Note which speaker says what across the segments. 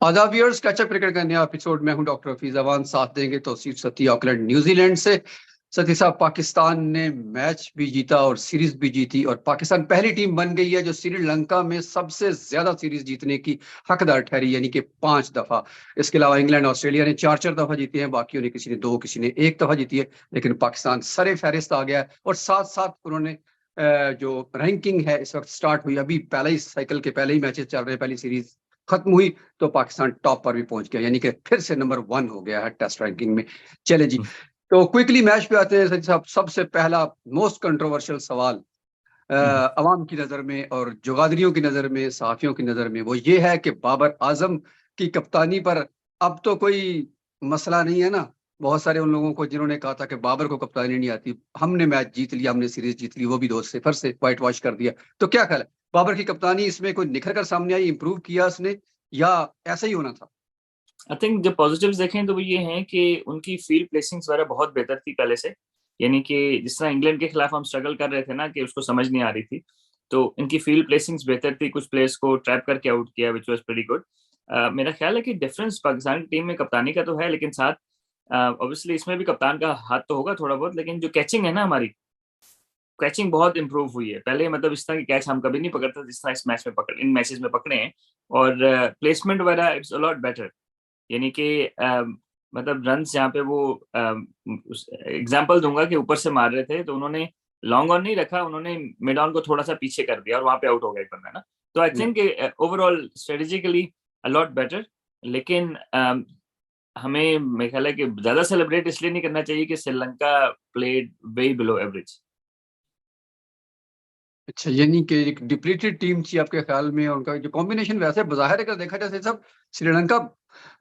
Speaker 1: आदाब viewers, catch up cricket का नया एपिसोड में हूं डॉक्टर हफीज अवान। साथ देंगे तौसीफ सती ऑकलैंड न्यूजीलैंड से। सती साहब, पाकिस्तान ने मैच भी जीता और सीरीज भी जीती और पाकिस्तान पहली टीम बन गई है जो श्रीलंका में सबसे ज्यादा सीरीज जीतने की हकदार ठहरी, यानी कि 5 दफा। इसके अलावा इंग्लैंड ऑस्ट्रेलिया ने 4-4 दफा जीती हैं, बाकियों ने किसी ने 2 किसी ने 1 दफा जीती है। लेकिन पाकिस्तान सरे फहरिस्त आ गया है और साथ साथ उन्होंने जो रैंकिंग है इस वक्त स्टार्ट हुई, अभी पहले ही साइकिल के पहले ही मैचेस चल रहे हैं, पहली सीरीज खत्म हुई तो पाकिस्तान टॉप पर भी पहुंच गया, यानी कि फिर से नंबर 1 हो गया है टेस्ट रैंकिंग में। चले जी, तो क्विकली मैच पे आते हैं सचिन साहब। सबसे पहला मोस्ट कंट्रोवर्शियल सवाल अवाम की नजर में और जुगादरियों की नजर में, सहाफियों की नजर में, वो ये है कि बाबर आजम की कप्तानी पर अब तो कोई मसला नहीं है ना। बहुत सारे उन लोगों को जिन्होंने कहा था कि बाबर को कप्तानी नहीं आती, हमने मैच जीत लिया, हमने सीरीज जीत ली, वो भी 2-0 से व्हाइट वॉश कर दिया। तो क्या ख्याल है, बाबर की कप्तानी इसमें कोई निखर कर सामने आई, इंप्रूव किया उसने, या ऐसा ही होना था?
Speaker 2: आई थिंक जब पॉजिटिव्स देखें तो वो ये हैं कि उनकी फील्ड प्लेसिंग्स वगैरह बहुत बेहतर थी पहले से। यानी कि जिस तरह इंग्लैंड के खिलाफ हम स्ट्रगल कर रहे थे ना कि उसको समझ नहीं आ रही थी, तो इनकी फील्ड प्लेसिंग्स बेहतर थी, कुछ प्लेयर्स को ट्रैप करके आउट किया विच वाज प्रीटी गुड। मेरा ख्याल है कि डिफरेंस पाकिस्तान की टीम में कप्तानी का तो है, लेकिन साथ ऑब्वियसली इसमें भी कप्तान का हाथ तो होगा थोड़ा बहुत, लेकिन जो कैचिंग है ना, हमारी कैचिंग बहुत इंप्रूव हुई है। पहले मतलब इस तरह की कैच हम कभी नहीं पकड़ते जिस तरह इस मैच में इन मैचेस में पकड़े हैं, और प्लेसमेंट वगैरह इट्स अ लॉट बेटर। यानी कि मतलब रन यहाँ पे वो एग्जाम्पल दूंगा कि ऊपर से मार रहे थे तो उन्होंने लॉन्ग ऑन नहीं रखा, उन्होंने मिड ऑन को थोड़ा सा पीछे कर दिया और वहां पे आउट हो गया एक बंदा ना। तो I think overall strategically a lot better. लेकिन हमें मेरे ख्याल है कि ज्यादा सेलिब्रेट इसलिए नहीं करना चाहिए कि Sri Lanka played way below average.
Speaker 1: अच्छा, यानी कि एक डिप्लीटेड टीम थी आपके ख्याल में, और उनका जो कॉम्बिनेशन वैसे बाहर अगर देखा जाए सब श्रीलंका,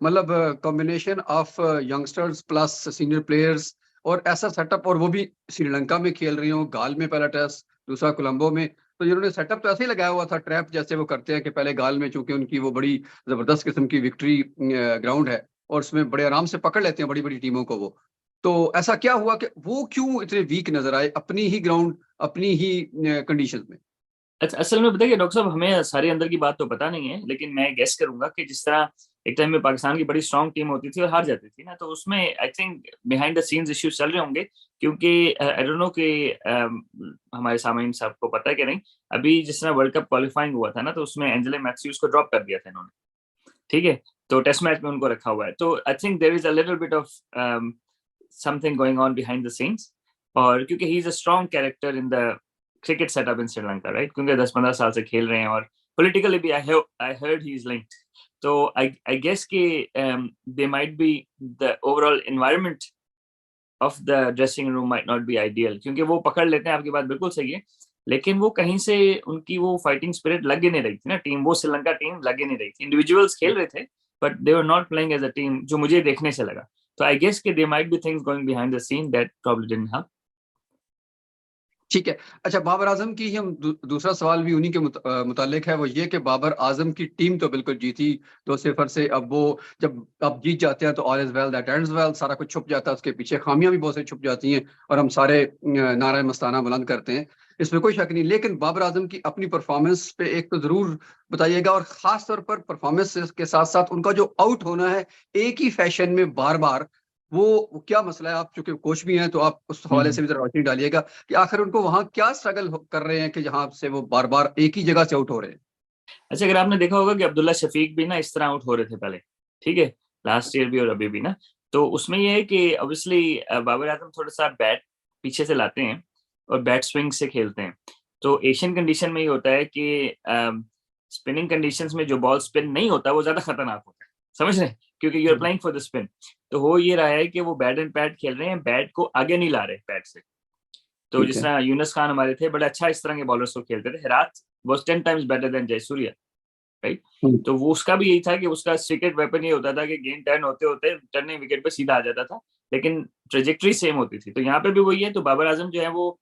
Speaker 1: मतलब combination of youngsters plus senior players और ऐसा सेटअप, और वो भी श्रीलंका में खेल रही हो, गाल में पहला टेस्ट, दूसरा कोलंबो में। तो इन्होंने सेटअप तो ऐसे ही लगाया हुआ था, ट्रैप जैसे वो करते हैं कि पहले गाल में, चूंकि उनकी वो बड़ी जबरदस्त किस्म की विक्ट्री ग्राउंड है और उसमें बड़े आराम से पकड़ लेते हैं बड़ी बड़ी टीमों को वो। तो ऐसा क्या हुआ कि वो क्यों इतने वीक नजर आए अपनी ही ग्राउंड, अपनी ही कंडीशंस में?
Speaker 2: अच्छा, असल में बताइए डॉक्टर साहब, हमें सारे अंदर की बात तो पता नहीं है, लेकिन मैं गेस करूंगा कि जिस तरह एक टाइम में पाकिस्तान की बड़ी स्ट्रांग टीम होती थी और हार जाती थी ना, तो उसमें I think behind the scenes issues चल रहे होंगे। क्योंकि आई डोंट नो कि हमारे सामईन साहब को पता है कि नहीं, अभी जिस तरह वर्ल्ड कप क्वालिफाइंग हुआ था ना, तो उसमें एंजेलो मैथ्यूज को ड्रॉप कर दिया था इन्होंने। ठीक है, तो टेस्ट मैच में उनको रखा हुआ है, तो I think there is a little bit of something going on behind the scenes. और क्योंकि he is a strong character in the cricket setup in Sri Lanka, right, क्योंकि 10-15 साल से खेल रहे हैं और पॉलिटिकली भी I heard he is linked. तो आई गेस कि they might be the overall environment of the dressing room might not be ideal, क्योंकि वो पकड़ लेते हैं, आपकी बात बिल्कुल सही है, लेकिन वो कहीं से उनकी वो फाइटिंग स्पिरिट लग ही नहीं रही थी ना, टीम, वो श्रीलंका टीम लग ही नहीं रही थी। इंडिविजुअल्स खेल रहे थे but they were not playing as a team, जो मुझे देखने से लगा। तो आई गेस कि they might be things going behind the scene that probably didn't have.
Speaker 1: ठीक है। अच्छा, बाबर आजम की ही हम दूसरा सवाल भी उन्हीं के मुतालिक है। वो ये कि बाबर आजम की टीम तो बिल्कुल जीती 2-0 से। अब वो जब अब जीत जाते हैं तो all is well that ends well, सारा कुछ छुप जाता है, उसके पीछे खामियां भी बहुत सारी छुप जाती हैं और हम सारे नारा मस्ताना बुलंद करते हैं, इसमें कोई शक नहीं। लेकिन बाबर आजम की अपनी परफॉर्मेंस पे एक तो जरूर बताइएगा, और खास तौर पर परफॉर्मेंस के साथ साथ उनका जो आउट होना है एक ही फैशन में बार बार, वो क्या मसला है? आप चूंकि कोच भी हैं तो आप उस हवाले से भी जरा रोशनी डालिएगा कि आखिर उनको वहां क्या स्ट्रगल कर रहे हैं कि जहां से वो बार बार एक ही जगह से आउट हो रहे हैं।
Speaker 2: अच्छा, अगर आपने देखा होगा कि अब्दुल्ला शफीक भी ना इस तरह आउट हो रहे थे पहले, ठीक है, लास्ट ईयर भी और अभी भी ना, तो उसमें यह है कि ऑब्वियसली बाबर आजम थोड़ा सा बैट पीछे से लाते हैं और बैट स्विंग से खेलते हैं। तो एशियन कंडीशन में ये होता है कि स्पिनिंग कंडीशंस में जो बॉल स्पिन नहीं होता वो ज्यादा खतरनाक होता है, समझ रहे हैं, क्योंकि you are plying for the spin. तो हो ये रहा है कि वो बैट एंड पैड खेल रहे हैं, बैट को आगे नहीं ला रहे पैड से। तो
Speaker 1: ठीक
Speaker 2: जिस
Speaker 1: है।
Speaker 2: तरह यूनुस खान हमारे थे, बड़े अच्छा इस तरह के बॉलर्स को खेलते थे। Herath was 10 times better than Jayasuriya, right.
Speaker 1: Hmm.
Speaker 2: तो वो उसका भी यही था कि उसका सीक्रेट वेपन ये होता था कि गेम टर्न होते होते टर्निंग विकेट पे सीधा आ जाता था, लेकिन ट्रेजेक्ट्री सेम होती थी। तो यहाँ पे भी वही है। तो बाबर आजम जो है वो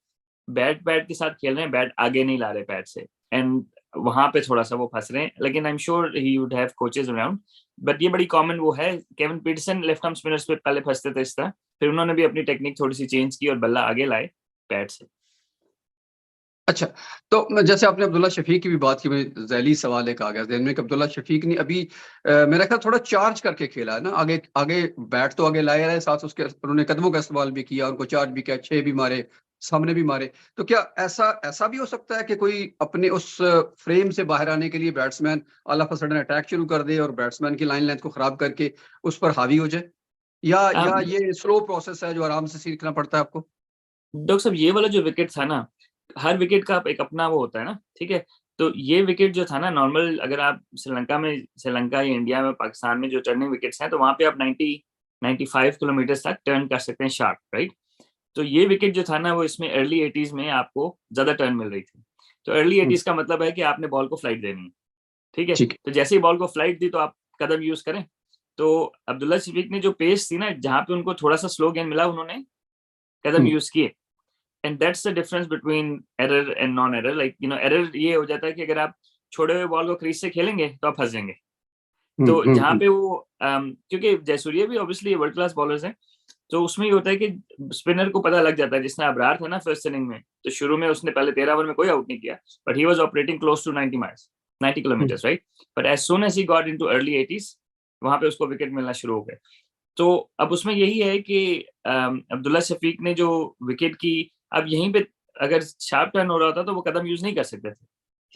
Speaker 2: बैट पैड के साथ खेल रहे हैं, बैट आगे नहीं ला रहे पैड से, एंड वहां पे थोड़ा सा वो फंस रहे हैं। लेकिन I am sure he would have coaches around, but ये बड़ी कॉमन वो है। Kevin Pietersen left arm spinners पे पहले फंसते थे इस तरह, फिर उन्होंने भी अपनी टेक्निक थोड़ी सी चेंज की और बल्ला आगे लाए पैड से।
Speaker 1: अच्छा, तो जैसे आपने अब्दुल्ला शफीक की भी बात की, मैं ज़ैली सवाल एक आ गया ज़हन में कि अब्दुल्ला शफीक ने अभी मेरा ख्याल थोड़ा चार्ज करके खेला है ना, आगे आगे बैट तो आगे लाए रहे, साथ उसके उन्होंने कदमों का इस्तेमाल भी किया, उनको चार्ज भी किया, 6 भी मारे, सामने भी मारे। तो क्या ऐसा ऐसा भी हो सकता है कि कोई अपने उस फ्रेम से बाहर आने के लिए batsman all of a sudden attack शुरू कर दे और बैट्समैन की लाइन लेंथ को खराब करके उस पर हावी हो जाए? या ये स्लो प्रोसेस है जो आराम से सीखना पड़ता है आपको?
Speaker 2: डॉक्टर साहब ये वाला जो विकेट था ना, हर विकेट का एक अपना वो होता है ना, ठीक है? तो ये विकेट जो था ना, नॉर्मल अगर आप श्रीलंका या इंडिया में, पाकिस्तान में जो टर्निंग विकेट्स हैं, तो वहाँ पे आप 90-95 किलोमीटर तक टर्न कर सकते हैं शार्प, राइट? तो ये विकेट जो था ना, वो इसमें अर्ली 80s में आपको ज़्यादा टर्न मिल रही थी। तो अर्ली
Speaker 1: हुँ,
Speaker 2: 80s का मतलब है कि आपने बॉल को फ्लाइट देनी है, ठीक है?
Speaker 1: ठीक है।
Speaker 2: तो जैसे ही बॉल को फ्लाइट दी तो आप कदम यूज़ करें। तो अब्दुल्ला शफीक ने जो पेस थी ना, जहाँ पे उनको थोड़ा-सा स्लो गेंद मिला, उन्होंने कदम
Speaker 1: हुँ,
Speaker 2: यूज़ किए। And that's the difference between error and non error. Like error ये हो जाता है कि अगर आप छोड़े हुए बॉल को क्रीज से खेलेंगे तो आप फंस जाएंगे।
Speaker 1: हुँ,
Speaker 2: तो
Speaker 1: हुँ,
Speaker 2: जहाँ
Speaker 1: हुँ,
Speaker 2: पे वो क्योंकि जयसूर्या भी ऑब्वियसली वर्ल्ड क्लास बॉलर्स हैं, तो उसमें ये होता है कि स्पिनर को पता लग जाता है। जिसने अबरार था ना फर्स्ट इनिंग में, तो शुरू में उसने पहले 13 ओवर में कोई आउट नहीं किया, but he was operating close to 90 miles, 90
Speaker 1: हुँ,
Speaker 2: kilometres, right? But as soon as he got into early 80s, वहां पे उसको विकेट मिलना शुरू हो गए। तो अब उसमें यही है कि अब्दुल्ला शफीक ने जो विकेट की, अब यहीं पे अगर शार्प टर्न हो रहा था तो वो कदम यूज नहीं कर सकते थे,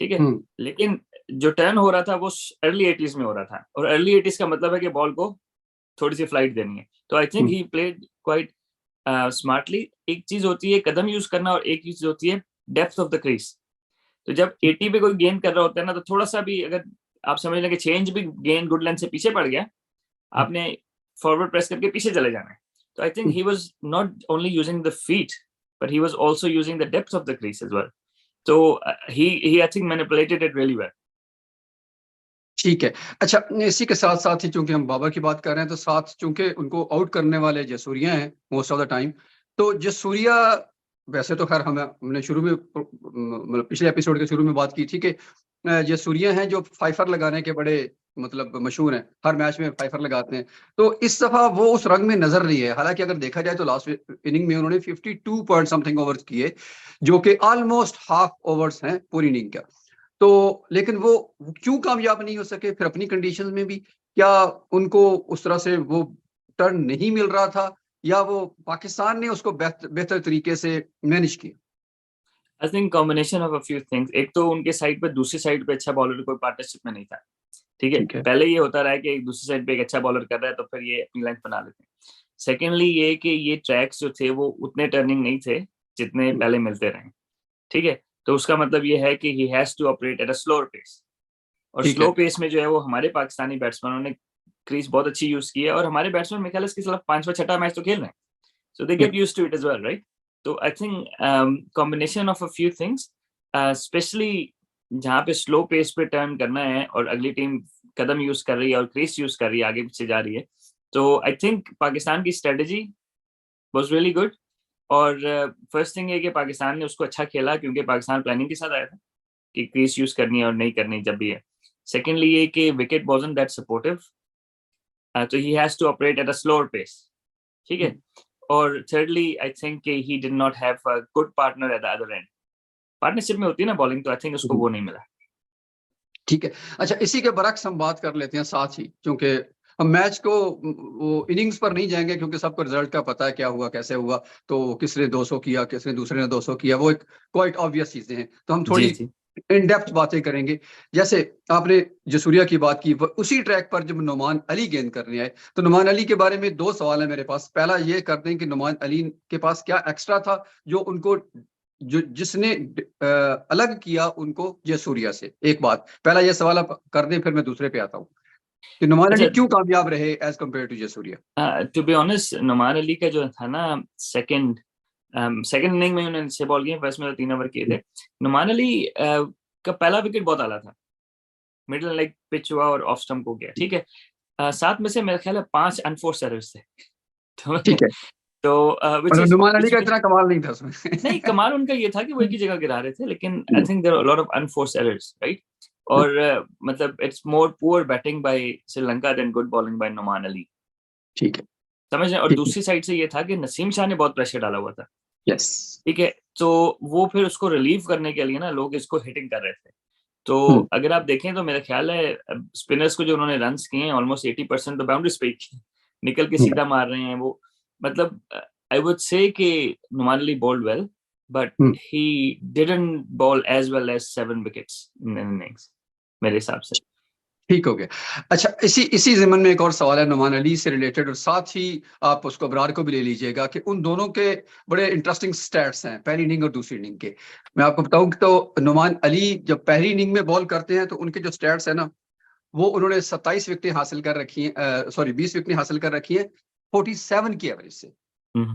Speaker 2: ठीक है?
Speaker 1: हुँ,
Speaker 2: लेकिन जो टर्न हो रहा था वो अर्ली 80s में हो रहा था, और अर्ली 80s का मतलब है कि बॉल को थोड़ी सी फ्लाइट देनी है। तो I think
Speaker 1: hmm,
Speaker 2: he played quite smartly. एक चीज होती है कदम यूज करना, और एक चीज होती है डेप्थ ऑफ द क्रीज। तो जब 80 पे कोई गेंद कर रहा होता है ना, तो थोड़ा सा भी अगर आप समझ लें कि चेंज भी गेंद गुड लेंथ से पीछे पड़ गया,
Speaker 1: हुँ,
Speaker 2: आपने फॉरवर्ड प्रेस करके पीछे चले जाना है। तो I think
Speaker 1: hmm.
Speaker 2: He was not only using the feet, but he was also using the depth of the crease as well. तो he I think manipulated it really well.
Speaker 1: ठीक है। अच्छा, इसी के साथ-साथ ही चूँकि हम बाबर की बात कर रहे हैं, तो साथ चूँकि उनको आउट करने वाले जयसूर्या हैं मोस्ट ऑफ द टाइम, तो जयसूर्या वैसे तो ख़ैर हमने शुरू में मतलब पिछले एपिसोड के शुरू में बात की थी कि जयसूर्या हैं जो फ़ाइफ़र लगाने के बड़े मतलब मशहूर हैं, हर मैच में फ़ाइफ़र लगाते हैं। तो इस दफ़ा वो उस रंग में नज़र नहीं है, हालाँकि अगर देखा जाए तो लास्ट इनिंग में उन्होंने 52 पॉइंट समथिंग ओवर्स किए, जो कि ऑलमोस्ट हाफ ओवर्स हैं पूरी इनिंग का। तो लेकिन वो क्यों कामयाब नहीं हो सके फिर अपनी कंडीशंस में भी? क्या उनको उस तरह से वो टर्न नहीं मिल रहा था या वो पाकिस्तान ने उसको बेहतर तरीके से मैनेज किया?
Speaker 2: I think combination of a few things. एक तो उनके साइड पे, दूसरी साइड पे अच्छा बॉलर कोई पार्टनरशिप में नहीं था, ठीक है?
Speaker 1: ठीक है।
Speaker 2: पहले ये होता रहा है कि एक दूसरी साइड पे एक अच्छा बॉलर कर रहा है तो फिर ये अपनी लाइन बना लेते हैं। सेकेंडली ये कि ये ट्रैक्स जो थे वो उतने टर्निंग नहीं थे जितने
Speaker 1: हुँ,
Speaker 2: पहले मिलते रहे, ठीक है? तो उसका मतलब ये है कि he has to operate at a slower pace, और
Speaker 1: ठीक
Speaker 2: स्लो
Speaker 1: है।
Speaker 2: पेस में जो है वो हमारे पाकिस्तानी बैट्समैनों ने क्रीज बहुत अच्छी यूज की है, और हमारे बैट्समैन मेरे ख्याल है इसके साथ पांचवा छठा मैच तो खेल रहे हैं, so they
Speaker 1: hmm,
Speaker 2: get used to it as well, right? So I think combination of a few things, especially जहाँ पे स्लो पेस पे टर्न करना है और अगली टीम कदम यूज कर रही है और क्रीज यूज कर रही है, आगे पीछे जा रही है, तो आई थिंक पाकिस्तान की स्ट्रेटेजी वाज रियली गुड। और फर्स्ट थिंग ये कि पाकिस्तान ने उसको अच्छा खेला क्योंकि पाकिस्तान प्लानिंग के साथ आया था कि क्रीज यूज करनी है और नहीं करनी जब भी है। सेकेंडली ये कि विकेट वाजंट दैट सपोर्टिव, तो he has to operate at a slower pace, ठीक
Speaker 1: हुँ,
Speaker 2: है? और thirdly, I think he did not have a good partner at the other end. Partnership में होती है ना बॉलिंग, तो आई थिंक उसको
Speaker 1: हुँ।
Speaker 2: वो नहीं मिला।
Speaker 1: ठीक है। अच्छा, इसी के बरअक्स हम बात कर लेते हैं साथ ही, क्योंकि हम मैच को वो इनिंग्स पर नहीं जाएँगे क्योंकि सबको रिज़ल्ट का पता है क्या हुआ, कैसे हुआ, तो किसने 200 किया, किसने दूसरे ने 200 किया, वो एक क्वाइट ऑब्वियस चीज़ें हैं। तो हम
Speaker 2: जी,
Speaker 1: थोड़ी
Speaker 2: जी।
Speaker 1: इन डेप्थ बातें करेंगे। जैसे आपने जसूरिया की बात की, व उसी ट्रैक पर जब नुमान अली गेंद करने आए, तो नुमान अली के बारे में 2 सवाल हैं मेरे पास। पहला ये कर दें कि नुमान अली के पास क्या एक्स्ट्रा था जो उनको जिसने अलग किया उनको जयसूर्या से? एक बात, पहला ये सवाल आप कर दें फिर मैं दूसरे पे आता हूँ, कि नुमान अली
Speaker 2: अच्छा,
Speaker 1: क्यों कामयाब रहे as compared to Jayasuriya?
Speaker 2: To be honest, Numan Ali का जो था ना, सेकंड सेकंड इनिंग में उन्होंने 6 बॉल किए, फर्स्ट में तो 3 ओवर किए थे। नुमान अली का पहला विकेट बहुत आला था, मिडल लेग पिच हुआ और ऑफ स्टंप हो गया, ठीक है? 7 में से मेरा ख्याल है 5 अनफोर्स्ड एरर्स थे। तो
Speaker 1: ठीक है,
Speaker 2: तो व्हिच
Speaker 1: मतलब
Speaker 2: is
Speaker 1: Numan Ali
Speaker 2: which you
Speaker 1: का
Speaker 2: कैन।
Speaker 1: इतना कमाल नहीं था उसमें।
Speaker 2: नहीं, कमाल उनका ये था कि वो एक ही जगह गिरा रहे थे, लेकिन I
Speaker 1: hmm,
Speaker 2: think there are a lot of unforced errors, right?
Speaker 1: Hmm,
Speaker 2: और मतलब it's more poor batting by Sri Lanka than good bowling by Noman Ali,
Speaker 1: ठीक है,
Speaker 2: समझ रहे हैं? और
Speaker 1: ठीक है।
Speaker 2: दूसरी साइड से ये था कि नसीम शाह ने बहुत प्रेशर डाला हुआ था।
Speaker 1: यस।
Speaker 2: ठीक है, तो वो फिर उसको रिलीव करने के लिए ना लोग इसको हिटिंग कर रहे थे। तो अगर आप देखें तो मेरा ख्याल है स्पिनर्स को जो उन्होंने रन्स किए हैं ऑलमोस्ट 80% तो बाउंड्रीज पे ही निकल के सीधा मार रहे हैं वो। मतलब आई वुड से कि Numan Ali bowled well, but he didn't bowl as well as 7 wickets in innings मेरे हिसाब से।
Speaker 1: ठीक हो गया। अच्छा, इसी ज़िमन में एक और सवाल है नुमान अली से रिलेटेड, और साथ ही आप उसको अबरार को भी ले लीजिएगा कि उन दोनों के बड़े इंटरेस्टिंग स्टैट्स हैं पहली इनिंग और दूसरी इनिंग के। मैं आपको बताऊं कि तो नुमान अली जब पहली इनिंग में बॉल करते हैं तो उनके जो स्टैट्स है ना, वो उन्होंने 27 विकेटें हासिल कर रखी हैं, सॉरी 20 विकेटें हासिल कर रखी है 47 की एवरेज से,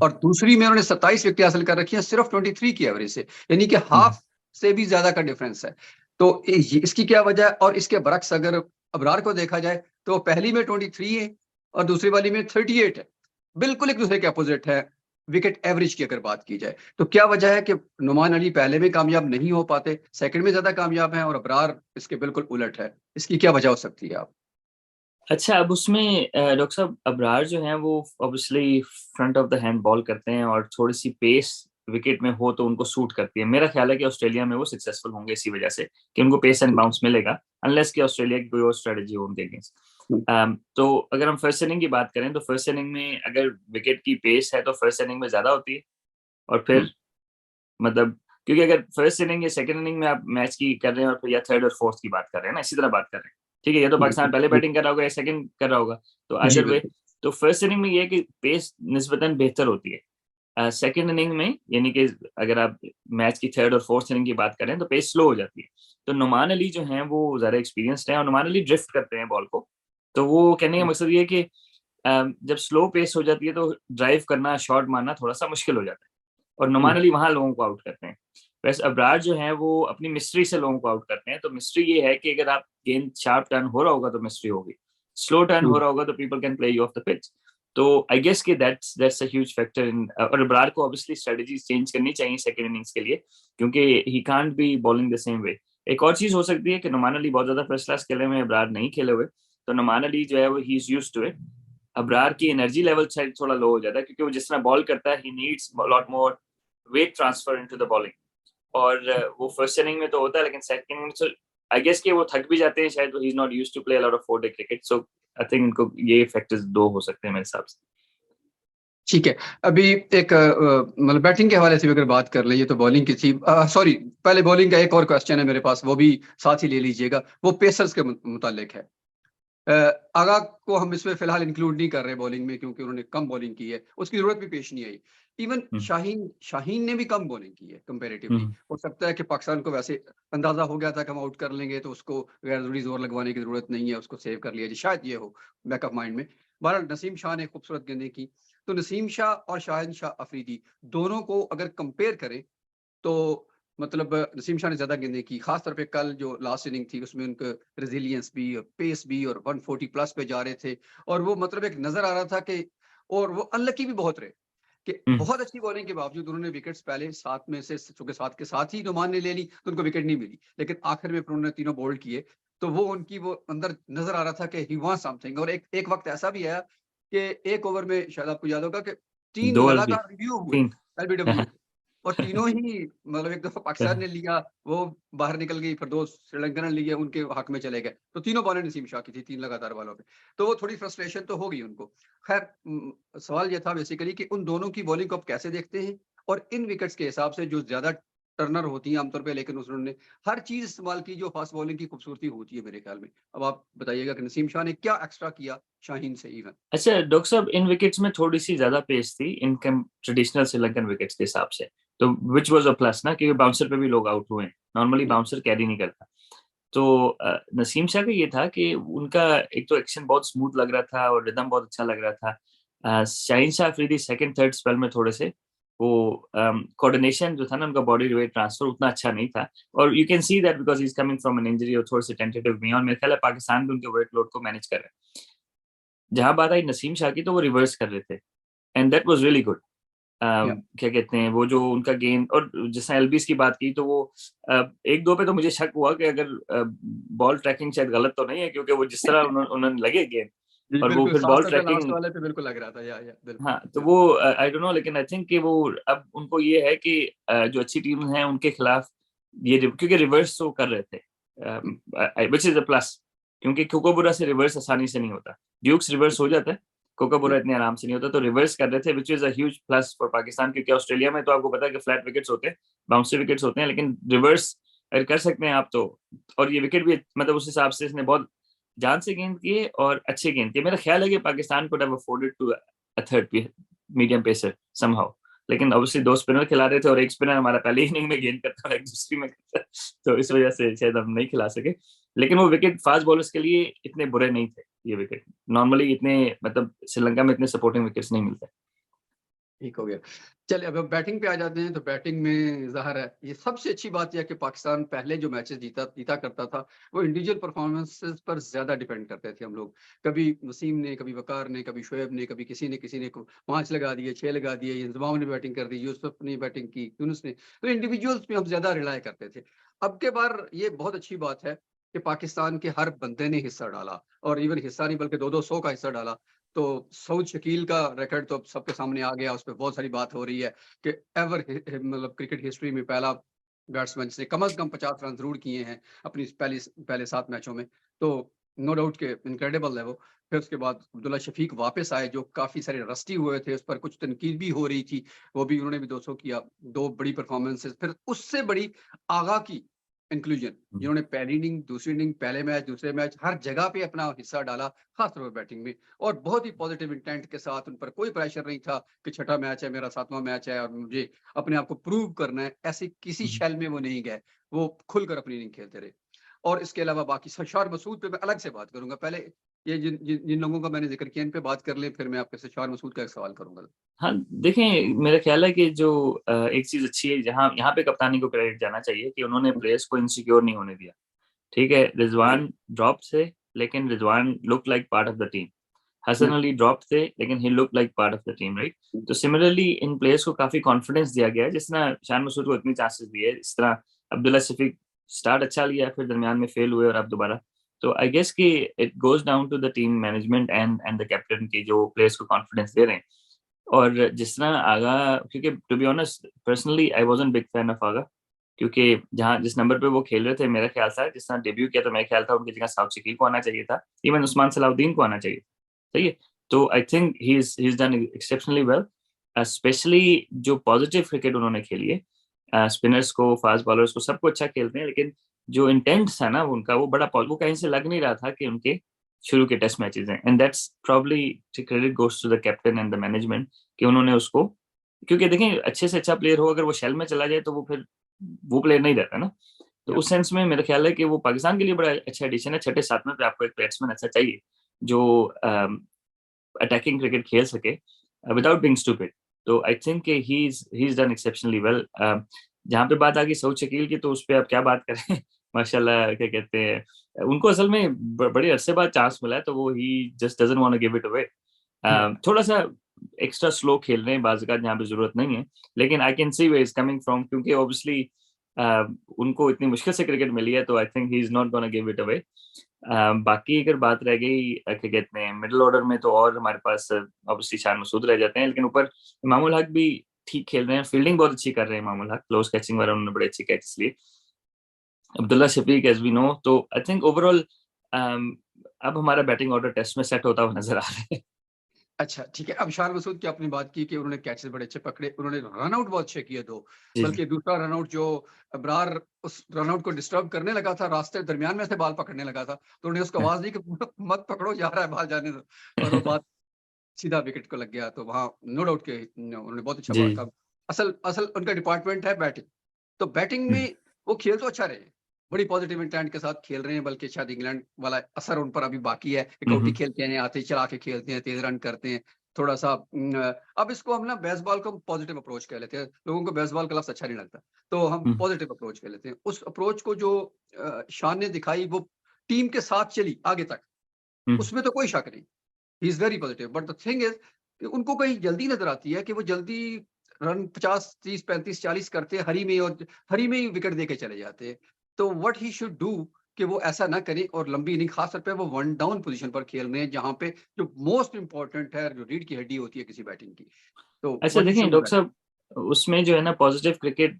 Speaker 1: और दूसरी में उन्होंने 27 विकेटें हासिल कर रखी है सिर्फ 23 की एवरेज से, यानी कि हाफ से भी ज्यादा का डिफरेंस है। तो इसकी क्या वजह है? और इसके बरक्स अगर अबरार को देखा जाए तो पहली में 23 है और दूसरी वाली में 38 है, बिल्कुल एक दूसरे के अपोजिट है विकेट एवरेज की अगर बात की जाए। तो क्या वजह है कि नुमान अली पहले में कामयाब नहीं हो पाते, सेकंड में ज्यादा कामयाब हैं, और अबरार इसके बिल्कुल उलट है? इसकी क्या वजह हो सकती है आप?
Speaker 2: अच्छा, अब उसमें डॉक्टर साहब अबरार जो हैं वो obviously front of the hand ball करते हैं और थोड़ी सी पेस विकेट में हो तो उनको सूट करती है। मेरा ख्याल है कि ऑस्ट्रेलिया में वो सक्सेसफुल होंगे इसी वजह से कि उनको पेस एंड बाउंस मिलेगा, अनलेस कि ऑस्ट्रेलिया की कोई और स्ट्रेटजी हो उनके अगेंस्ट। तो अगर हम फर्स्ट इनिंग की बात करें तो फर्स्ट इनिंग में अगर विकेट की पेस है तो फर्स्ट इनिंग में ज्यादा होती है, और फिर मतलब क्योंकि अगर फर्स्ट इनिंग या सेकंड इनिंग में आप मैच की कर रहे हैं और फिर या थर्ड और फोर्थ की बात कर रहे हैं ना, इसी तरह बात कर रहे हैं, ठीक है, या तो पाकिस्तान पहले बैटिंग कर रहा होगा या सेकंड कर रहा होगा, तो
Speaker 1: जी
Speaker 2: अदर वे।
Speaker 1: बिल्कुल।
Speaker 2: तो फर्स्ट इनिंग में ये है कि पेस निस्बतन बेहतर होती है। सेकंड इनिंग में यानी कि अगर आप मैच की थर्ड और फोर्थ इनिंग की बात करें तो पेस स्लो हो जाती है। तो नुमान अली जो हैं वो ज्यादा एक्सपीरियंस्ड हैं और नुमान अली ड्रिफ्ट करते हैं बॉल को। तो वो कहने का मकसद ये है कि जब स्लो पेस हो जाती है तो ड्राइव करना, शॉट मारना थोड़ा सा मुश्किल हो जाता है, और नुमान अली वहां लोगों को आउट करते हैं। वैसे अबरार जो है वो अपनी मिस्ट्री से लोगों को आउट करते हैं। तो मिस्ट्री ये है कि अगर आप गेंद शार्प टर्न हो रहा होगा तो मिस्ट्री होगी, स्लो टर्न हो रहा होगा तो people can play you of the pitch. तो आई गेस कि that's a huge factor in. और अबरार को ऑब्वियसली स्ट्रेटजीज चेंज करनी चाहिए सेकंड इनिंग्स के लिए, क्योंकि he can't be bowling the same way. एक और चीज हो सकती है कि नुमान अली बहुत ज्यादा फर्स्ट क्लास खेले हुए, अबरार नहीं खेले हुए, तो नुमान अली जो है वो he is used to it. Abrar की एनर्जी लेवल शायद थोड़ा लो हो जाता है क्योंकि वो जिस तरह बॉल करता है he needs lot more weight transfer into the bowling. और वो फर्स्ट इनिंग में तो होता है, लेकिन सेकंड इनिंग में आई गेस कि वो थक भी जाते हैं शायद, he is not used to play a lot of 4 day cricket. So I think इनको ये फैक्टर्स दो हो सकते हैं मेरे हिसाब से।
Speaker 1: ठीक है। अभी एक मतलब बैटिंग के हवाले से भी अगर बात कर ले, ये तो बॉलिंग की थी, सॉरी पहले बॉलिंग का एक और क्वेश्चन है मेरे पास, वो भी साथ ही ले लीजिएगा, वो पेसर्स के मुतालिक है। आगा को हम इसमें फिलहाल इंक्लूड नहीं कर रहे बॉलिंग में क्योंकि उन्होंने कम बॉलिंग की है, उसकी जरूरत भी पेश नहीं आई। इवन शाहीन शाहीन ने भी कम बॉलिंग की है कंपैरेटिवली। हो सकता है कि पाकिस्तान को वैसे अंदाजा हो गया था कि हम आउट कर लेंगे तो उसको गैर जरूरी जोर लगवाने की जरूरत नहीं है, उसको सेव कर लिया जी, शायद ये हो बैकअप माइंड में। बहरहाल नसीम शाह ने खूबसूरत गेंदें की। तो नसीम शाह और शाहिन शाह अफरीदी दोनों को अगर कंपेयर करें तो मतलब नसीम शाह ने ज्यादा गेंदें की, खासतौर पे कल जो लास्ट इनिंग थी उसमें उनका रेजिलियंस भी, पेस भी, और 140 प्लस पे जा रहे थे। और वो मतलब एक नजर आ रहा था कि, और वो अनलकी भी बहुत रहे कि बहुत अच्छी बॉलिंग के बावजूद उन्होंने विकेट्स पहले 7 में से, चूंकि 7 के साथ ही नुमान ने ले ली तो उनको विकेट नहीं मिली, लेकिन आखिर में उन्होंने तीनों बोल्ड किए। तो वो उनकी वो अंदर नजर आ रहा था कि ही वांट समथिंग। और एक वक्त ऐसा भी आया कि एक ओवर में शायद आपको याद होगा कि 3
Speaker 2: दो एलबी
Speaker 1: लगातार रिव्यू हुए,
Speaker 2: 3।
Speaker 1: एलबीडब्ल्यू, और तीनों ही मतलब एक दफा पाकिस्तान ने लिया, वो बाहर निकल गई, फिर 2 श्रीलंका ने लिए, उनके हक में चले गए। तो तीनों बॉलें नसीम शाह की थी, 3 लगातार बॉलों पे। तो वो थोड़ी फ्रस्ट्रेशन तो हो गई उनको। खैर सवाल ये था बेसिकली कि उन दोनों की बॉलिंग को आप कैसे देखते हैं, और इन विकेट्स के हिसाब से जो ज्यादा टर्नर होती हैं आमतौर पे, लेकिन उन्होंने हर चीज इस्तेमाल की जो फास्ट बॉलिंग की खूबसूरती होती है मेरे ख्याल में। अब आप बताइएगा कि नसीम शाह ने क्या एक्स्ट्रा किया शाहीन से इवन?
Speaker 2: अच्छा डॉक्टर साहब, इन विकेट्स में थोड़ी सी ज्यादा पेस थी इन ट्रेडिशनल श्रीलंकन विकेट्स के हिसाब से, तो विच वाज अ प्लस ना, क्योंकि बाउंसर पे भी लोग आउट हुए हैं, नॉर्मली बाउंसर कैरी नहीं करता। तो नसीम शाह का ये था कि उनका एक तो एक्शन बहुत स्मूथ लग रहा था और रिदम बहुत अच्छा लग रहा था। Shaheen Shah Afridi second third spell में थोड़े से वो कोऑर्डिनेशन जो था ना उनका, बॉडी वेट ट्रांसफर उतना अच्छा नहीं था, और you can see that because he is coming from an injury और थोड़े से टेंटेटिव भी हैं, और मेरे ख्याल है पाकिस्तान भी उनके वेट लोड को मैनेज कर रहे हैं। जहां बात आई नसीम शाह की तो वो रिवर्स कर रहे थे, and that was really good.
Speaker 1: या
Speaker 2: क्या कहते हैं वो जो उनका गेंद, और जैसे एलबीस की बात की तो वो एक दो पे तो मुझे शक हुआ कि अगर बॉल ट्रैकिंग शायद गलत तो नहीं है, क्योंकि वो जिस तरह उन्होंने लगे गेंद,
Speaker 1: जी,
Speaker 2: और वो
Speaker 1: बिल्कुल
Speaker 2: फिर
Speaker 1: साफ
Speaker 2: बॉल
Speaker 1: तौर पे लास्ट
Speaker 2: ट्रैकिंग।
Speaker 1: वाले पे बिल्कुल लग रहा था, या बिल्कुल।
Speaker 2: हाँ, तो
Speaker 1: या
Speaker 2: वो आई डोंट नो, लेकिन आई थिंक कि वो अब उनको ये है कि जो अच्छी टीम है उनके खिलाफ ये क्योंकि रिवर्स वो कर रहे थे, विच इज अ प्लस, क्योंकि कोकोबुरा से रिवर्स आसानी से नहीं होता। ड्यूक्स रिवर्स हो जाता है, कोकोबुरा इतने आराम से नहीं होता, तो रिवर्स कर रहे थे, which is a huge plus for Pakistan, क्योंकि ऑस्ट्रेलिया में तो आपको पता है कि फ्लैट विकेट्स होते हैं, बाउंसी विकेट्स होते हैं, लेकिन रिवर्स अगर कर सकते हैं आप तो। और ये विकेट भी मतलब उस हिसाब से इसने बहुत जान से गेंद किए और अच्छे गेंद किए। मेरा ख्याल है कि Pakistan could have afforded to a third medium pacer somehow, लेकिन ऑब्वियसली दो स्पिनर खिला रहे थे और एक स्पिनर हमारा पहले इनिंग में गेंद करता और एक दूसरी में करता, तो इस वजह से शायद हम नहीं खिला सके। लेकिन वो विकेट फास्ट बॉलर्स के लिए इतने बुरे नहीं थे, ये विकेट नॉर्मली इतने मतलब श्रीलंका में इतने सपोर्टिंग विकेट्स नहीं मिलते।
Speaker 1: ठीक हो गया। चलिए अब बैटिंग पे आ जाते हैं, तो बैटिंग में ज़ाहिर है ये सबसे अच्छी बात यह है कि पाकिस्तान पहले जो मैचेस जीता जीता करता था, वो इंडिविजुअल परफॉर्मेंसेस पर ज़्यादा डिपेंड करते थे हम लोग। कभी वसीम ने, कभी वकार ने, कभी शोएब ने, कभी किसी ने 5 लगा दिए, 6 लगा दिए, इंजमाम ने बैटिंग कर दी, यूसुफ ने बैटिंग की, यूनुस ने। तो इंडिविजुअल्स पे हम ज़्यादा रिलाय करते थे। अब के बार ये बहुत अच्छी बात है कि पाकिस्तान के हर बंदे ने हिस्सा डाला, और इवन हिस्सा नहीं बल्कि 2-2 100 का हिस्सा डाला। तो सऊद शकील का रिकॉर्ड तो अब सबके सामने आ गया, उस पे बहुत सारी बात हो रही है कि मतलब क्रिकेट हिस्ट्री में पहला बैट्समैन जिसने कम से कम 50 रन जरूर किए हैं अपनी पहले 7 मैचों में। तो नो डाउट के इनक्रेडिबल है वो। फिर उसके बाद अब्दुल्ला शफीक वापस आए, जो काफी सारे रस्टी हुए थे, उस पर कुछ तनकीद भी हो रही थी, वो भी उन्होंने भी 200 किया, 2 बड़ी परफॉर्मेंसेस। फिर उससे बड़ी आगा की इंक्लूजन, जिन्होंने पहली इनिंग, दूसरी इनिंग, पहले मैच, दूसरे मैच, हर जगह पे अपना हिस्सा डाला, खासतौर पर बैटिंग में। और बहुत ही पॉजिटिव इंटेंट के साथ, उन पर कोई प्रेशर नहीं था कि छठा मैच है, मेरा 7वां मैच है और मुझे अपने आप को प्रूव करना है। ऐसी किसी शैल में वो नहीं गए, वो खुलकर अपनी इनिंग खेलते रहे। और इसके अलावा बाकी सशार मसूद पे मैं अलग से बात करूंगा। पहले ये जिन जिन जिन लोगों का मैंने जिक्र किया, इन पे बात कर लें, फिर मैं आपके सशार मसूद का एक सवाल करूंगा।
Speaker 2: हाँ, देखें, मेरा ख्याल है कि जो एक चीज अच्छी है, जहाँ यहाँ पे कप्तानी को क्रेडिट जाना चाहिए कि उन्होंने प्लेयर्स को इनसिक्योर नहीं होने दिया। ठीक है, रिजवान ड्रॉप थे, लेकिन Rizwan look like part of the team. Hasan Ali drop थे, लेकिन he look like part of the team, right. तो सिमिलरली इन प्लेयर्स को काफी कॉन्फिडेंस दिया गया है, जिस तरह शान मसूद को इतनी चांसेस दिए, इस तरह अब्दुल्ला शफीक स्टार्ट अच्छा लिया, फिर दरमियान में फेल हुए और अब दोबारा। तो आई गेस कि it goes down to the team management and the captain की, जो प्लेयर्स को कॉन्फिडेंस दे रहे हैं। और जिस तरह आगा, क्योंकि to be honest personally I wasn't big fan of Agha, क्योंकि जहाँ जिस नंबर पे वो खेल रहे थे, मेरा ख्याल था जिस तरह डेब्यू किया, तो मेरा ख्याल था उनकी जगह साउथ शकील को आना चाहिए था, इवन उस्मान सलाउद्दीन को आना चाहिए। सही है। तो I think he is done exceptionally well, specially जो पॉजिटिव क्रिकेट उन्होंने खेली है, स्पिनर्स को, फास्ट बॉलर्स को, सबको अच्छा खेलते हैं, लेकिन जो इंटेंट था ना उनका, वो बड़ा वो कहीं से लग नहीं रहा था कि उनके शुरू के टेस्ट मैचेस हैं, and that's probably credit goes to the captain and the management कि उन्होंने उसको, क्योंकि देखें अच्छे से अच्छा प्लेयर हो, अगर वो शेल में चला जाए तो वो फिर वो प्लेयर नहीं रहता ना। तो उस सेंस में मेरा ख्याल है कि वो पाकिस्तान के लिए बड़ा अच्छा एडिशन है। छठे सातवें पे आपको एक बैट्समैन अच्छा चाहिए जो अटैकिंग क्रिकेट खेल सके विदाउट बीइंग स्टूपिड। तो I think he is done exceptionally well. जहाँ पे बात आ गई सऊद शकील की, तो उस पर आप क्या बात करें माशाल्लाह, क्या कहते हैं, उनको असल में बड़े अरसे बाद चांस मिला है, तो वो he just doesn't want to give it away. थोड़ा सा एक्स्ट्रा स्लो खेल रहे हैं बाज़ जहाँ पे जरूरत नहीं है, लेकिन I can see where is coming from, क्योंकि ऑब्वियसली उनको इतनी मुश्किल से क्रिकेट मिली है, तो I think he is not gonna give it away. बाकी अगर बात रह गई क्या कहते हैं मिडिल ऑर्डर में, तो और हमारे पास ऑब्वियसली शान मसूद रह जाते हैं, लेकिन ऊपर इमामुल हक भी ठीक खेल रहे हैं, फील्डिंग बहुत अच्छी कर रहे हैं इमामुल हक, क्लोज कैचिंग वाला उन्होंने बड़े अच्छे कैच लिए। Abdullah Shafique as we know, तो आई थिंक ओवरऑल अब हमारा बैटिंग ऑर्डर टेस्ट में सेट होता हुआ नजर आ रहा है।
Speaker 1: अच्छा, ठीक है। अब शान मसूद की आपने बात की कि उन्होंने कैचेस बड़े अच्छे पकड़े, उन्होंने रन आउट बहुत अच्छे किए 2,
Speaker 2: जी जी
Speaker 1: बल्कि दूसरा रन आउट जो अबरार उस रन आउट को डिस्टर्ब करने लगा था, रास्ते दरमियान में से बाल पकड़ने लगा था, तो उन्होंने उसको आवाज दी कि मत पकड़ो, जा रहा है बाल, जाने दो। और वो बात सीधा विकेट को लग गया। तो वहाँ नो डाउट के उन्होंने बहुत अच्छा
Speaker 2: जी।
Speaker 1: काम। असल असल उनका डिपार्टमेंट है बैटिंग। तो बैटिंग
Speaker 2: हम्म,
Speaker 1: में वो खेल तो अच्छा रहे हैं, बड़ी पॉजिटिव इंटेंट के साथ खेल रहे हैं, बल्कि शायद इंग्लैंड वाला असर उन पर अभी बाकी है कि कौटी
Speaker 2: हम्म,
Speaker 1: खेलते हैं, आते चला के खेलते हैं, तेज रन करते हैं, थोड़ा सा अब इसको हम ना बेसबॉल को पॉजिटिव अप्रोच कह लेते हैं। लोगों को बेसबॉल का लफ्ज अच्छा नहीं लगता, तो हम
Speaker 2: हम्म,
Speaker 1: पॉजिटिव अप्रोच कह लेते हैं। उस अप्रोच को जो शान ने दिखाई, वो टीम के साथ चली आगे तक,
Speaker 2: हम्म,
Speaker 1: उसमें तो कोई शक नहीं। He is very positive, but the thing is कि उनको कहीं जल्दी नजर आती है कि वो जल्दी रन 50 30 35 40 करते हैं हरी में, और हरी में ही विकेट देके चले जाते हैं। तो व्हाट ही शुड डू कि वो ऐसा ना करें और लंबी इनिंग खासतौर पे वो वन डाउन पोजीशन पर खेल रहे हैं, जहां पे जो मोस्ट इंपॉर्टेंट है, जो रीढ़ की हड्डी होती है किसी बैटिंग की, तो
Speaker 2: अच्छा
Speaker 1: वहीं से
Speaker 2: देखें
Speaker 1: वो
Speaker 2: डॉक्टर साहब, उसमें जो है ना पॉजिटिव क्रिकेट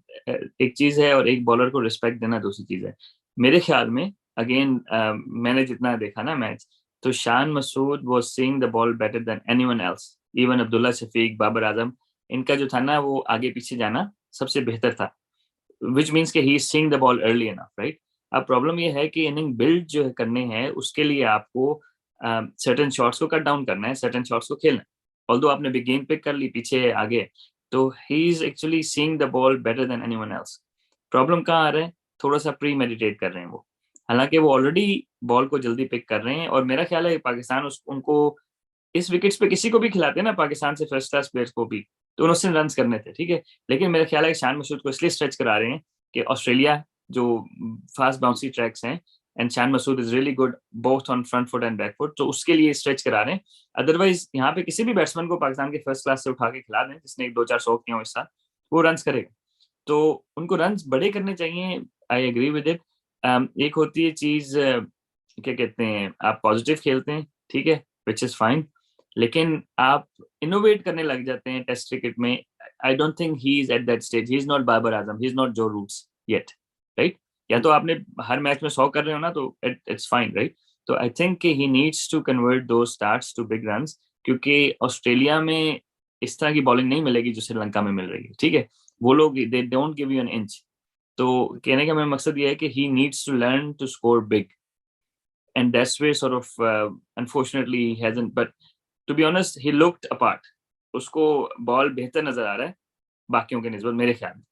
Speaker 2: एक चीज है और एक बॉलर को रिस्पेक्ट देना दूसरी चीज है मेरे ख्याल में। अगेन मैंने जितना देखा ना मैच, तो Shan Masood was seeing the ball better than anyone else, even Abdullah Shafique, Babar Azam, इनका जो था ना वो आगे पीछे जाना सबसे बेहतर था, विच मीन्स कि he is seeing the ball early enough, right. अब प्रॉब्लम ये है कि इनिंग बिल्ड जो है करने हैं उसके लिए आपको सर्टेन शॉट्स को कट डाउन करना है, सर्टेन शॉट्स को खेलना है। ऑल्दो आपने बिग गेंद पिक कर ली पीछे आगे, तो he is actually seeing the ball better than anyone else. Problem कहाँ आ रहा है, थोड़ा सा प्री मेडिटेट कर रहे हैं वो, हालांकि वो ऑलरेडी बॉल को जल्दी पिक कर रहे हैं। और मेरा ख्याल है पाकिस्तान उनको इस विकेट्स पे किसी को भी खिलाते हैं ना पाकिस्तान से फर्स्ट क्लास प्लेयर्स को भी, तो उन्होंने रन करने थे, ठीक है। लेकिन मेरा ख्याल है शान मसूद को इसलिए स्ट्रेच करा रहे हैं कि ऑस्ट्रेलिया जो फास्ट बाउंसी ट्रैक्स हैं, and Shan Masood is really good both on front foot and back foot, तो उसके लिए स्ट्रेच करा रहे हैं। अदरवाइज यहाँ पे किसी भी बैट्समैन को पाकिस्तान के फर्स्ट क्लास से उठा के खिला दें जिसने एक दो चार सौ किए हो इस साल, वो रन करेगा। तो उनको रन बड़े करने चाहिए, आई एग्री विद इट। एक होती है चीज क्या कहते हैं, आप पॉजिटिव खेलते हैं, ठीक है, विच इज फाइन, लेकिन आप इनोवेट करने लग जाते हैं टेस्ट क्रिकेट में। I don't think he is at that stage, he is not Babar Azam, he is not Joe Roots yet, right. या तो आपने हर मैच में 100 कर रहे हो ना तो इट्स फाइन, राइट। तो I think he needs to convert those starts to big runs, क्योंकि ऑस्ट्रेलिया में इस तरह की बॉलिंग नहीं मिलेगी जो श्रीलंका में मिल रही है, ठीक है। वो लोग they don't give you an inch. तो कहने का मेरा मकसद ये है कि he needs to learn to score big, and that's where sort of unfortunately he hasn't, but to be honest he looked apart, उसको बॉल बेहतर नजर आ रहा है बाकियों के निस्बत मेरे ख्याल में।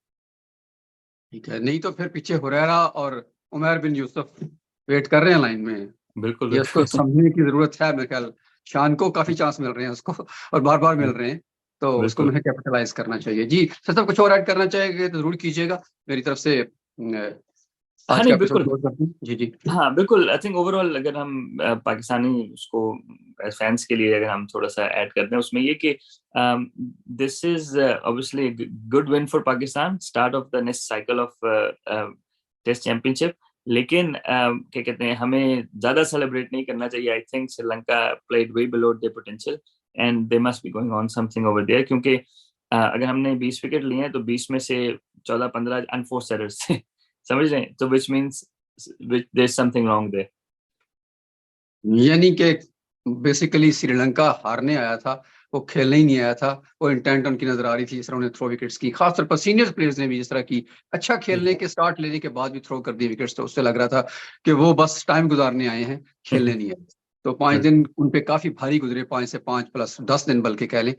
Speaker 1: ठीक है, नहीं तो फिर पीछे हुरैरा और उमर बिन यूसुफ वेट कर रहे हैं लाइन में।
Speaker 2: बिल्कुल
Speaker 1: ये उसको
Speaker 2: बिल्कुल
Speaker 1: समझने की जरूरत है, मेरे ख्याल शान को काफी चांस मिल रहे हैं उसको, और बार बार मिल रहे हैं, तो उसको
Speaker 2: बिल्कुल।
Speaker 1: मुझे कैपिटलाइज करना चाहिए। जी सर, सब कुछ और ऐड करना चाहेंगे तो जरूर कीजिएगा। मेरी तरफ से
Speaker 2: हाँ
Speaker 1: आज का
Speaker 2: नहीं
Speaker 1: एपिसोड
Speaker 2: बिल्कुल,
Speaker 1: क्लोज करते हैं। जी जी।
Speaker 2: हाँ बिल्कुल। आई थिंक ओवरऑल अगर हम पाकिस्तानी उसको फैंस के लिए अगर हम थोड़ा सा ऐड करते हैं उसमें ये कि this is obviously good win for Pakistan, start of the next cycle of test championship. लेकिन क्या कहते हैं, हमें ज्यादा सेलिब्रेट नहीं करना चाहिए। I think Sri Lanka played way below their potential and they must be going on something over there, क्योंकि अगर हमने 20 विकेट लिए हैं तो 20 में से 14-15 अनफोर्स्ड एरर्स थे, समझ रहे हैं, तो which means there's something wrong there.
Speaker 1: यानी कि बेसिकली श्रीलंका हारने आया था, वो खेलने ही नहीं आया था। वो इंटेंट उनकी नजर आ रही थी, जिस तरह उन्होंने थ्रो विकेट्स की, खासतौर पर सीनियर प्लेयर्स ने भी जिस तरह की, अच्छा खेलने के स्टार्ट लेने के बाद भी थ्रो कर दिए विकेट्स, तो उससे लग रहा था कि वो बस टाइम गुजारने आए हैं, खेलने नहीं आए। तो 5 दिन उन पे काफी भारी गुजरे, 5 से 5 प्लस 10 दिन बल्कि कह लें,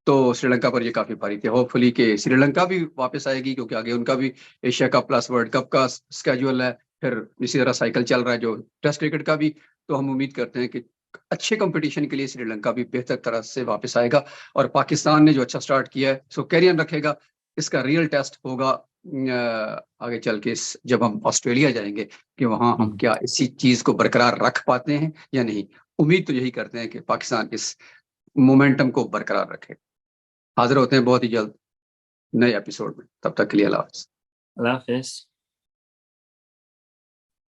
Speaker 1: तो श्रीलंका पर ये काफी भारी थे। होपफुली कि श्रीलंका भी वापस आएगी, क्योंकि आगे उनका भी Asia cup plus world cup का स्केड्यूल है, फिर इसी तरह साइकिल चल रहा है जो टेस्ट क्रिकेट का भी। तो हम उम्मीद करते हैं कि अच्छे कंपटीशन के लिए श्रीलंका भी बेहतर तरह से वापस आएगा, और पाकिस्तान ने जो अच्छा स्टार्ट किया है सो कैरी ऑन रखेगा। इसका रियल टेस्ट होगा आगे चल के, जब हम ऑस्ट्रेलिया जाएंगे, कि वहां हम क्या इसी चीज को बरकरार रख पाते हैं या नहीं। उम्मीद तो यही करते हैं कि पाकिस्तान इस मोमेंटम को बरकरार रखे। हाजिर होते हैं बहुत ही जल्द नए एपिसोड में, तब तक के लिए अल्लाह हाफिज।
Speaker 2: अल्लाह हाफिज।